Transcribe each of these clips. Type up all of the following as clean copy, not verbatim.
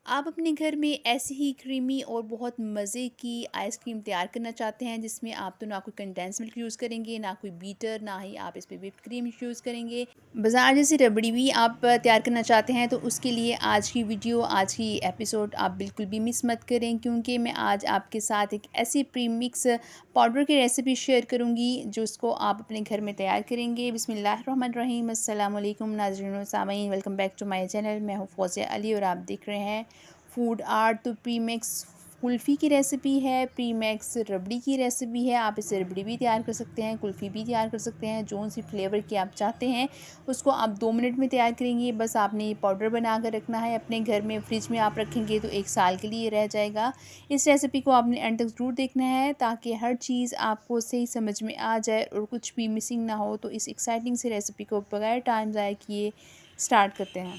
आप अपने घर में ऐसी ही क्रीमी और बहुत मज़े की आइसक्रीम तैयार करना चाहते हैं जिसमें आप तो ना कोई कंडेंस मिल्क यूज़ करेंगे, ना कोई बीटर, ना ही आप इस पे व्हिप्ड क्रीम यूज़ करेंगे। बाज़ार जैसी रबड़ी भी आप तैयार करना चाहते हैं तो उसके लिए आज की वीडियो, आज की एपिसोड आप बिल्कुल भी मिस मत करें, क्योंकि मैं आज आपके साथ एक ऐसी प्रीमिक्स पाउडर की रेसिपी शेयर करूँगी जिसको आप अपने घर में तैयार करेंगे। बिस्मिल्लाहिर्रहमानिर्रहीम, अस्सलाम वालेकुम नाज़रीन व सामीन, welcome back to my channel. मैं हूँ फ़ौज़िया अली और आप देख रहे हैं फूड आर्ट। तो प्रीमिक्स कुल्फ़ी की रेसिपी है, प्रीमिक्स रबड़ी की रेसिपी है। आप इससे रबड़ी भी तैयार कर सकते हैं, कुल्फ़ी भी तैयार कर सकते हैं, जोन सी फ्लेवर की आप चाहते हैं उसको आप 2 मिनट में तैयार करेंगे। बस आपने ये पाउडर बना कर रखना है अपने घर में, फ्रिज में आप रखेंगे तो 1 साल के लिए रह जाएगा। इस रेसिपी को आपने एंड तक ज़रूर देखना है ताकि हर चीज़ आपको सही समझ में आ जाए और कुछ भी मिसिंग ना हो। तो इस एक्साइटिंग सी रेसिपी को बगैर टाइम ज़ाया किए स्टार्ट करते हैं।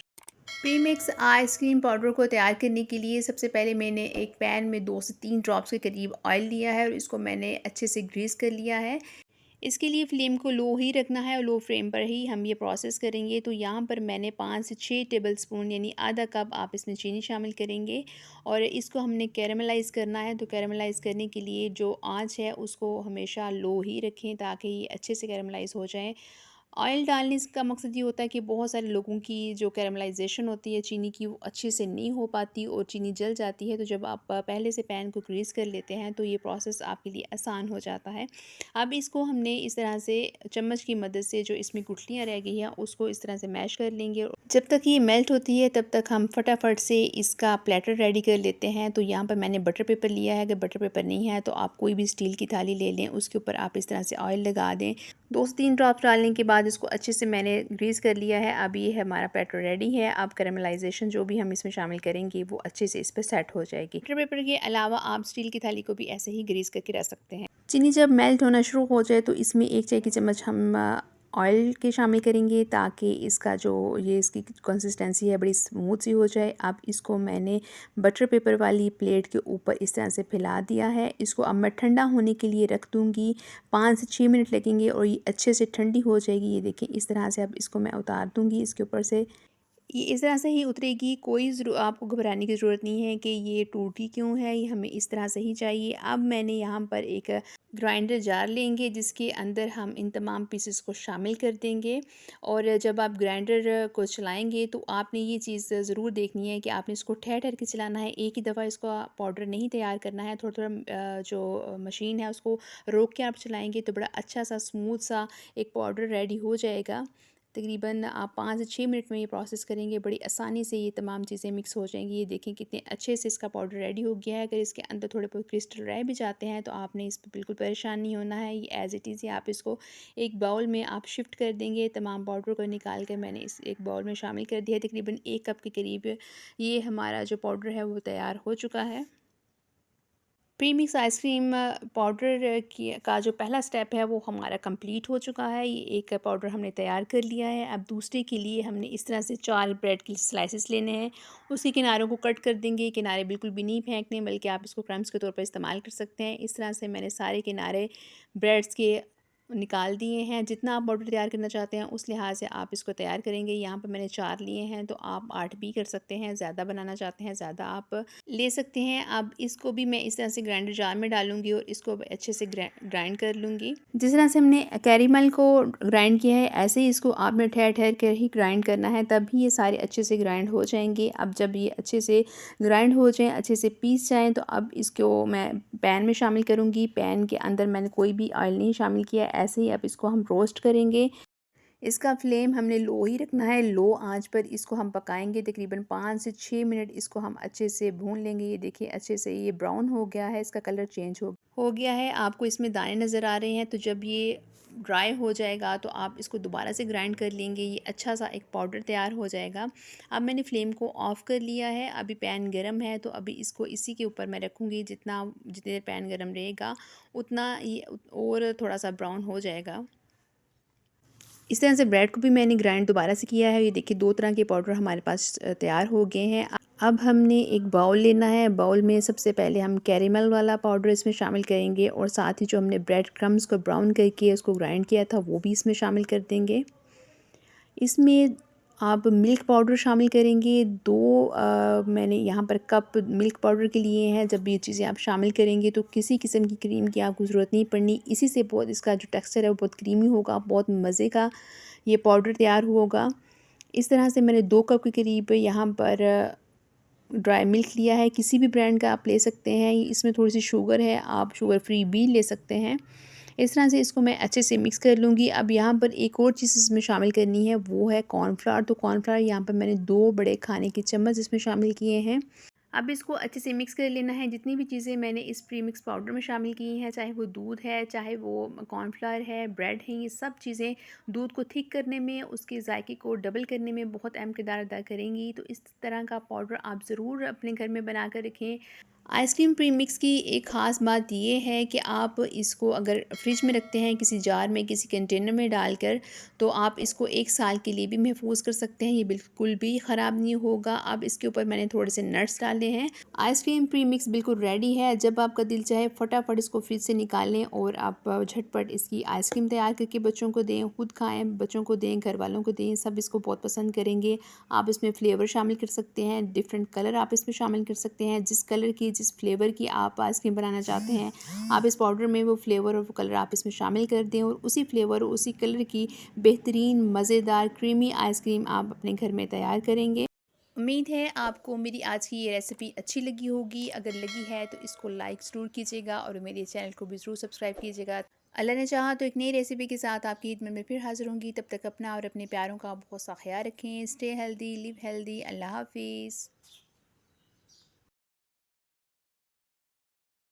प्रीमिक्स आइसक्रीम पाउडर को तैयार करने के लिए सबसे पहले मैंने एक पैन में 2 से 3 ड्रॉप्स के करीब ऑयल लिया है और इसको मैंने अच्छे से ग्रीस कर लिया है। इसके लिए फ्लेम को लो ही रखना है और लो फ्लेम पर ही हम ये प्रोसेस करेंगे। तो यहाँ पर मैंने 5 से 6 टेबलस्पून यानी आधा कप आप इसमें चीनी शामिल करेंगे और इसको हमने कैरेमलाइज़ करना है। तो कैरेमलाइज़ करने के लिए जो आंच है उसको हमेशा लो ही रखें ताकि ये अच्छे से कैरेमलाइज़ हो जाए। ऑयल डालने का मकसद ये होता है कि बहुत सारे लोगों की जो कैरमलाइजेशन होती है चीनी की, वो अच्छे से नहीं हो पाती और चीनी जल जाती है। तो जब आप पहले से पैन को ग्रीस कर लेते हैं तो ये प्रोसेस आपके लिए आसान हो जाता है। अब इसको हमने इस तरह से चम्मच की मदद से जो इसमें गुठलियाँ रह गई हैं उसको इस तरह से मैश कर लेंगे। जब तक ये मेल्ट होती है तब तक हम फटाफट से इसका प्लेटर रेडी कर लेते हैं। तो यहाँ पर मैंने बटर पेपर लिया है। अगर बटर पेपर नहीं है तो आप कोई भी स्टील की थाली ले लें, उसके ऊपर आप इस तरह से ऑयल लगा दें। 2 से 3 ड्रॉप डालने के बाद इसको अच्छे से मैंने ग्रीस कर लिया है। अब ये हमारा बैटर रेडी है। अब कैरेमलाइजेशन जो भी हम इसमें शामिल करेंगे वो अच्छे से इस पर सेट हो जाएगी। बटर पेपर के अलावा आप स्टील की थाली को भी ऐसे ही ग्रीस करके रख सकते हैं। चीनी जब मेल्ट होना शुरू हो जाए तो इसमें 1 चाय की चम्मच हम ऑयल के शामिल करेंगे ताकि इसका जो ये इसकी कंसिस्टेंसी है बड़ी स्मूथ सी हो जाए। अब इसको मैंने बटर पेपर वाली प्लेट के ऊपर इस तरह से फैला दिया है। इसको अब मैं ठंडा होने के लिए रख दूँगी। 5 से 6 मिनट लगेंगे और ये अच्छे से ठंडी हो जाएगी। ये देखिए इस तरह से अब इसको मैं उतार दूँगी इसके ऊपर से। ये इस तरह से ही उतरेगी, कोई आपको घबराने की ज़रूरत नहीं है कि ये टूटी क्यों है, ये हमें इस तरह से ही चाहिए। अब मैंने यहाँ पर एक ग्राइंडर जार लेंगे जिसके अंदर हम इन तमाम पीसेस को शामिल कर देंगे और जब आप ग्राइंडर को चलाएंगे तो आपने ये चीज़ ज़रूर देखनी है कि आपने इसको ठहर ठहर के चलाना है। एक ही दफ़ा इसका पाउडर नहीं तैयार करना है। थोड़ा थोड़ा जो मशीन है उसको रोक के आप चलाएंगे तो बड़ा अच्छा सा स्मूथ सा एक पाउडर रेडी हो जाएगा। तकरीबन आप 5 से 6 मिनट में ये प्रोसेस करेंगे, बड़ी आसानी से ये तमाम चीज़ें मिक्स हो जाएंगी। ये देखें कितने अच्छे से इसका पाउडर रेडी हो गया है। अगर इसके अंदर थोड़े बहुत क्रिस्टल रह भी जाते हैं तो आपने इस पर बिल्कुल परेशान नहीं होना है। ये एज़ इट इज़ ही आप इसको एक बाउल में आप शिफ्ट कर देंगे। तमाम पाउडर को निकाल कर मैंने इस एक बाउल में शामिल कर दिया है। तकरीबन 1 कप के करीब ये हमारा जो पाउडर है वो तैयार हो चुका है। प्रीमिक्स आइसक्रीम पाउडर की का जो पहला स्टेप है वो हमारा कंप्लीट हो चुका है। ये एक पाउडर हमने तैयार कर लिया है। अब दूसरे के लिए हमने इस तरह से 4 ब्रेड के स्लाइसेस लेने हैं। उसके किनारों को कट कर देंगे। किनारे बिल्कुल भी नहीं फेंकने, बल्कि आप इसको क्रम्स के तौर पर इस्तेमाल कर सकते हैं। इस तरह से मैंने सारे किनारे ब्रेड्स के निकाल दिए हैं। जितना आप पाउडर तैयार करना चाहते हैं उस लिहाज से आप इसको तैयार करेंगे। यहाँ पर मैंने 4 लिए हैं तो आप 8 भी कर सकते हैं। ज़्यादा बनाना चाहते हैं ज़्यादा आप ले सकते हैं। अब इसको भी मैं इस तरह से ग्राइंडर जार में डालूंगी और इसको अच्छे से ग्राइंड कर लूँगी। जिस तरह से हमने कैरेमल को ग्राइंड किया है ऐसे ही इसको आपने ठहर ठहर कर ही ग्राइंड करना है, तभी ये सारे अच्छे से ग्राइंड हो जाएंगे। अब जब ये अच्छे से ग्राइंड हो जाएँ, अच्छे से पीस जाएँ, तो अब इसको मैं पैन में शामिल करूँगी। पैन के अंदर मैंने कोई भी ऑयल नहीं शामिल किया। ऐसे ही अब इसको हम रोस्ट करेंगे। इसका फ्लेम हमने लो ही रखना है। लो आंच पर इसको हम पकाएंगे। तकरीबन 5 से 6 मिनट इसको हम अच्छे से भून लेंगे। ये देखिए अच्छे से ये ब्राउन हो गया है, इसका कलर चेंज हो गया है। आपको इसमें दाने नज़र आ रहे हैं। तो जब ये ड्राई हो जाएगा तो आप इसको दोबारा से ग्राइंड कर लेंगे। ये अच्छा सा एक पाउडर तैयार हो जाएगा। अब मैंने फ्लेम को ऑफ़ कर लिया है। अभी पैन गरम है तो अभी इसको इसी के ऊपर मैं रखूँगी। जितनी देर पैन गरम रहेगा उतना ये और थोड़ा सा ब्राउन हो जाएगा। इस तरह से ब्रेड को भी मैंने ग्राइंड दोबारा से किया है। ये देखिए 2 तरह के पाउडर हमारे पास तैयार हो गए हैं। अब हमने एक बाउल लेना है। बाउल में सबसे पहले हम कैरेमल वाला पाउडर इसमें शामिल करेंगे और साथ ही जो हमने ब्रेड क्रम्स को ब्राउन करके उसको ग्राइंड किया था वो भी इसमें शामिल कर देंगे। इसमें आप मिल्क पाउडर शामिल करेंगे। 2 मैंने यहाँ पर कप मिल्क पाउडर के लिए हैं। जब ये चीज़ें आप शामिल करेंगे तो किसी किस्म की क्रीम की आपको ज़रूरत नहीं पड़नी। इसी से बहुत इसका जो टेक्सचर है वो बहुत क्रीमी होगा, बहुत मज़े का ये पाउडर तैयार होगा। इस तरह से मैंने 2 कप के करीब यहाँ पर ड्राई मिल्क लिया है। किसी भी ब्रांड का आप ले सकते हैं। इसमें थोड़ी-सी शुगर है, आप शुगर फ्री भी ले सकते हैं। इस तरह से इसको मैं अच्छे से मिक्स कर लूँगी। अब यहाँ पर एक और चीज़ इसमें शामिल करनी है, वो है कॉर्नफ्लावर। तो कॉर्नफ्लावर यहाँ पर मैंने 2 बड़े खाने के चम्मच इसमें शामिल किए हैं। अब इसको अच्छे से मिक्स कर लेना है। जितनी भी चीज़ें मैंने इस प्री मिक्स पाउडर में शामिल की हैं, चाहे वो दूध है, चाहे वो कॉर्नफ्लावर है, ब्रेड है, ये सब चीज़ें दूध को थिक करने में, उसके जायके को डबल करने में बहुत अहम किरदार अदा करेंगी। तो इस तरह का पाउडर आप ज़रूर अपने घर में बना कर रखें। आइसक्रीम प्री मिक्स की एक ख़ास बात ये है कि आप इसको अगर फ्रिज में रखते हैं किसी जार में, किसी कंटेनर में डालकर, तो आप इसको 1 साल के लिए भी महफूज कर सकते हैं। ये बिल्कुल भी ख़राब नहीं होगा। अब इसके ऊपर मैंने थोड़े से नट्स डाले हैं। आइसक्रीम प्री मिक्स बिल्कुल रेडी है। जब आपका दिल चाहे फटाफट इसको फ्रिज से निकालें और आप झटपट इसकी आइसक्रीम तैयार करके बच्चों को दें, खुद खाएँ, बच्चों को दें, घर वालों को दें, सब इसको बहुत पसंद करेंगे। आप इसमें फ्लेवर शामिल कर सकते हैं, डिफरेंट कलर आप इसमें शामिल कर सकते हैं। जिस कलर की, जिस फ्लेवर की आप आइसक्रीम बनाना चाहते हैं, आप इस पाउडर में वो फ्लेवर और वो कलर आप इसमें शामिल कर दें और उसी फ्लेवर और उसी कलर की बेहतरीन मज़ेदार क्रीमी आइसक्रीम आप अपने घर में तैयार करेंगे। उम्मीद है आपको मेरी आज की ये रेसिपी अच्छी लगी होगी। अगर लगी है तो इसको लाइक ज़रूर कीजिएगा और मेरे चैनल को भी ज़रूर सब्सक्राइब कीजिएगा। अल्लाह ने चाहा तो एक नई रेसिपी के साथ आपकी खिदमत में फिर हाज़िर होंगी। तब तक अपना और अपने प्यारों का बहुत सा ख्याल रखें। Stay healthy, live healthy. Allah हाफ़िज़।